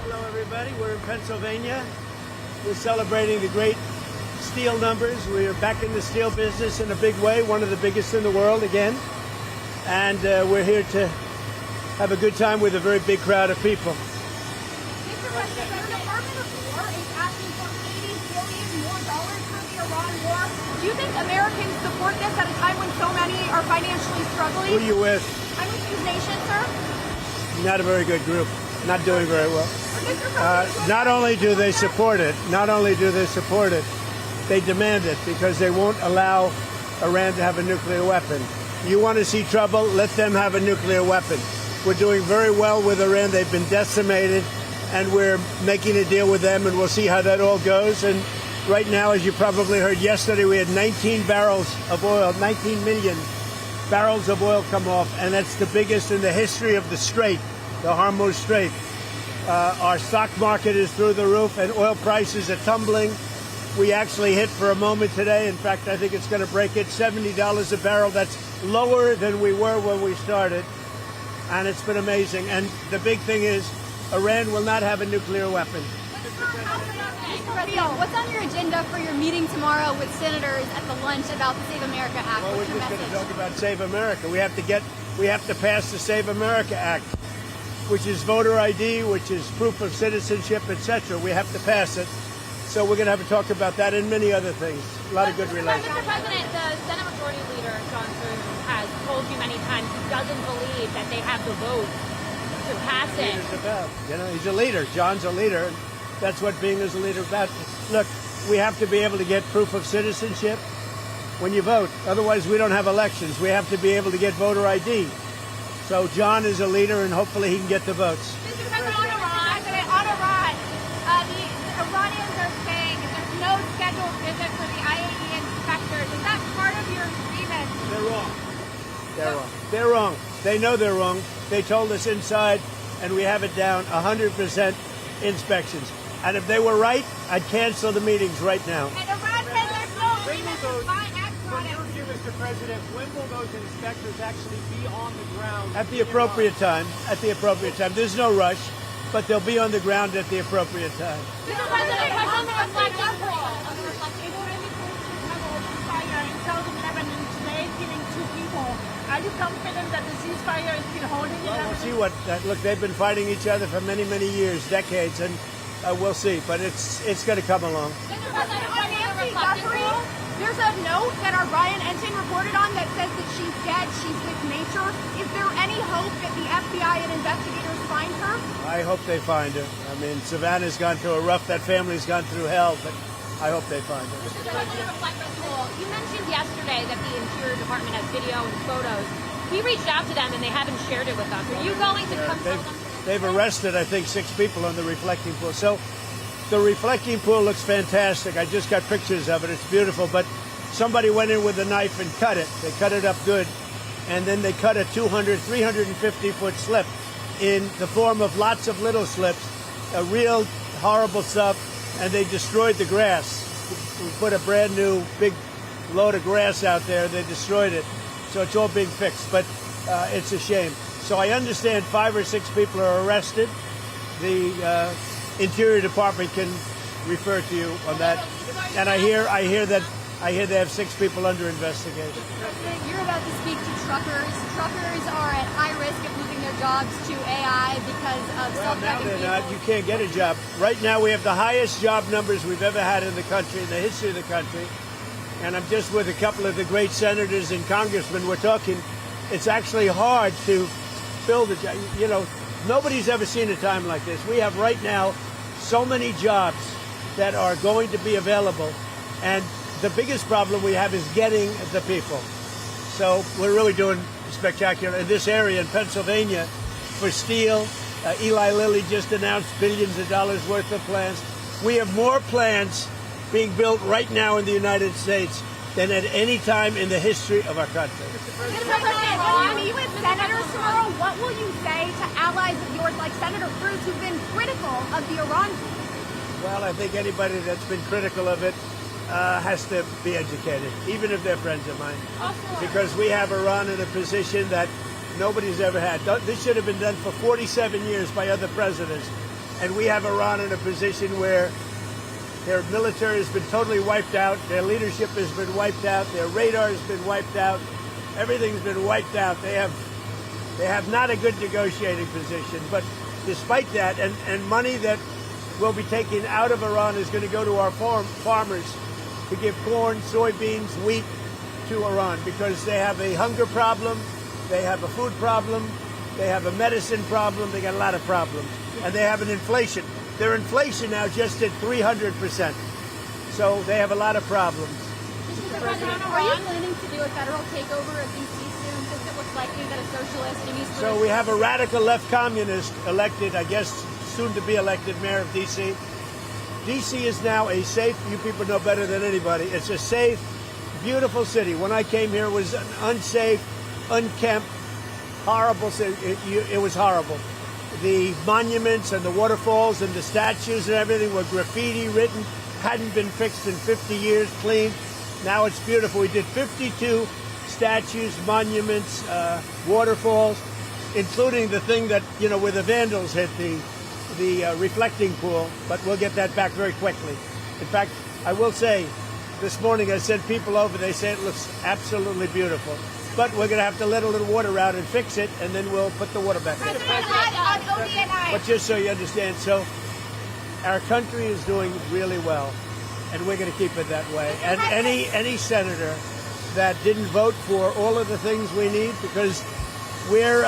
Hello, everybody. We're in Pennsylvania. We're celebrating the great steel numbers. We are back in the steel business in a big way, one of the biggest in the world again. And we're here to have a good time with a very big crowd of people. Mr. President, the Department of War is asking for $80 billion more for the Iran war. Do you think Americans support this at a time when so many are financially struggling? Who are you with? I'm with News Nation, sir. Not a very good group. Not doing very well. Not only do they support it, they demand it because they won't allow Iran to have a nuclear weapon. You want to see trouble? Let them have a nuclear weapon. We're doing very well with Iran. They've been decimated, and we're making a deal with them, and we'll see how that all goes. And right now, as you probably heard yesterday, we had 19 barrels of oil, 19 million barrels of oil come off, and that's the biggest in the history of the Strait, the Hormuz Strait. Our stock market is through the roof, and oil prices are tumbling. We actually hit for a moment today. In fact, I think it's going to break it, $70 a barrel. That's lower than we were when we started, and it's been amazing. And the big thing is Iran will not have a nuclear weapon. What's on your agenda for your meeting tomorrow with senators at the lunch about the Save America Act? Well, we're just going to talk about Save America. We have to pass the Save America Act, which is voter ID, which is proof of citizenship, etc. We have to pass it. So we're going to have a talk about that and many other things. A lot of good relations. Mr. President, the Senate Majority Leader, John Thune, has told you many times he doesn't believe that they have the vote to pass it. He's a leader. John's a leader. That's what being as a leader is about. Look, we have to be able to get proof of citizenship when you vote. Otherwise, we don't have elections. We have to be able to get voter ID. So John is a leader, and hopefully he can get the votes. Mr. President, on Iran, the Iranians are saying there's no scheduled visit for the IAEA inspectors. Is that part of your agreement? They're wrong. They know they're wrong. They told us inside, and we have it down, 100% inspections. And if they were right, I'd cancel the meetings right now. And Iran says there's no agreement to buy From your view, Mr. President, when will those inspectors actually be on the ground? At the appropriate time. At the appropriate time. There's no rush, but they'll be on the ground at the appropriate time. Mr. President, on the reflection pool. Ceasefire in southern Lebanon today, killing 2 people. Are you confident that the ceasefire is still holding? Well, we'll see what. Look, they've been fighting each other for many, many years, decades, and we'll see. But it's going to come along. Mr. President, on Nancy Guthrie, there's a note that our Ryan Ensign reported on that says that she's dead, she's with nature. Is there any hope that the FBI and investigators find her? I hope they find her. I mean, Savannah's gone through that family's gone through hell, but I hope they find her. Mr. President, reflection pool. You mentioned yesterday that the Interior Department has video and photos. We reached out to them and they haven't shared it with us. Are you going to come tell them? They've arrested, I think, 6 people on the reflecting pool. So the reflecting pool looks fantastic. I just got pictures of it. It's beautiful. But somebody went in with a knife and cut it. They cut it up good. And then they cut a 350-foot slip in the form of lots of little slips, a real horrible stuff. And they destroyed the grass. We put a brand new big load of grass out there. They destroyed it. So it's all being fixed. But it's a shame. So I understand 5 or 6 people are arrested. The Interior Department can refer to you on that. And I hear they have 6 people under investigation. President, you're about to speak to truckers. Truckers are at high risk of losing their jobs to AI because of self-driving they're vehicles. not. You can't get a job. Right now we have the highest job numbers we've ever had in the country, in the history of the country. And I'm just with a couple of the great senators and congressmen. We're talking, it's actually hard to fill the job. You know, nobody's ever seen a time like this. We have right now so many jobs that are going to be available. And the biggest problem we have is getting the people. So we're really doing spectacular in this area in Pennsylvania for steel. Eli Lilly just announced billions of dollars worth of plants. We have more plants being built right now in the United States than at any time in the history of our country. Mr. President, when you meet with senators tomorrow, what will you say to allies of yours like Senator Cruz who've been critical of the Iran? Well, I think anybody that's been critical of it has to be educated, even if they're friends of mine. Because we have Iran in a position that nobody's ever had. This should have been done for 47 years by other presidents. and we have Iran in a position where their military has been totally wiped out, their leadership has been wiped out, their radar has been wiped out, everything's been wiped out. They have not a good negotiating position. But despite that, and money that will be taken out of Iran is going to go to our farmers to give corn, soybeans, wheat to Iran, because they have a hunger problem, they have a food problem, they have a medicine problem, they got a lot of problems. And they have an inflation. Their inflation now just at 300%. So they have a lot of problems. Mr. President, are you planning to do a federal takeover of D.C. soon, since it looks likely that a socialist and East So we have a radical left communist elected, I guess, soon to be elected mayor of D.C. D.C. is now a safe, you people know better than anybody, it's a safe, beautiful city. When I came here, it was an unsafe, unkempt, horrible city. It was horrible. The monuments and the waterfalls and the statues and everything were graffiti written, hadn't been fixed in 50 years, cleaned. Now it's beautiful. We did 52 statues, monuments, waterfalls, including the thing that, where the vandals hit the reflecting pool, but we'll get that back very quickly. In fact, I will say, this morning I sent people over, they say it looks absolutely beautiful. But we're going to have to let a little water out and fix it, and then we'll put the water back in. on ODNI. But just so you understand, so our country is doing really well, and we're going to keep it that way. And any senator that didn't vote for all of the things we need, because we're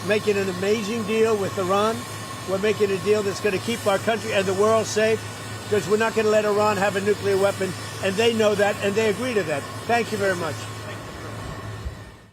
making an amazing deal with Iran. We're making a deal that's going to keep our country and the world safe, because we're not going to let Iran have a nuclear weapon, and they know that, and they agree to that. Thank you very much.